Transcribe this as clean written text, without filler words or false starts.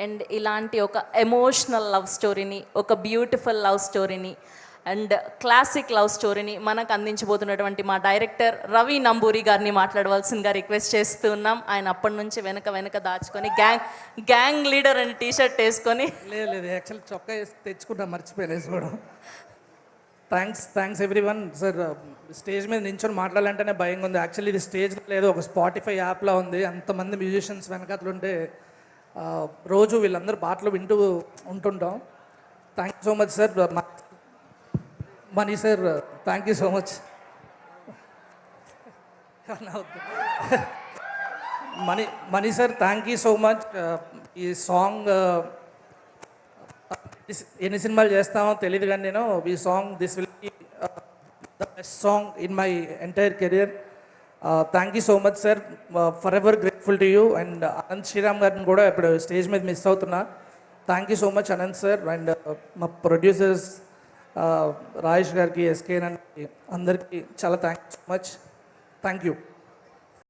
And ఇలాంటి ఒక emotional love స్టోరీని, ఒక బ్యూటిఫుల్ లవ్ స్టోరీని అండ్ క్లాసిక్ లవ్ స్టోరీని మనకు అందించబోతున్నటువంటి మా డైరెక్టర్ రవి నంబూరి గారిని మాట్లాడవలసిందిగా రిక్వెస్ట్ చేస్తూ ఉన్నాం. ఆయన అప్పటి నుంచి వెనక దాచుకొని గ్యాంగ్ లీడర్ అని టీషర్ట్ వేసుకొని లేదు యాక్చువల్ చొక్కా వేసి తెచ్చుకుంటా, మర్చిపోయాను వేసుకోవడం. Thanks everyone. సార్ స్టేజ్ మీద నించొని మాట్లాడాలంటేనే భయంగా ఉంది. యాక్చువల్లీ ఇది స్టేజ్ లేదు, ఒక స్పాటిఫై యాప్లా ఉంది. అంతమంది మ్యూజిషియన్స్ వెనకాతలుంటే రోజు వీళ్ళందరూ పాటలు వింటూ ఉంటుంటాం. Thank you so much sir. Mani sir, thank you so much. Mani sir, thank you so much. ఈ సాంగ్ ఎన్ని సినిమాలు చేస్తామో తెలియదు కానీ నేను ఈ song this will be the best song in my entire career. Thank you so much sir. Forever grateful to you. And Anant Sriram గారిని కూడా ఇప్పుడు స్టేజ్ మీద మిస్ అవుతున్నా. Thank you so much Anant sir. And మా ప్రొడ్యూసర్స్ రాజేష్ గారికి, SK అందరికీ చాలా thank you so much. Thank you.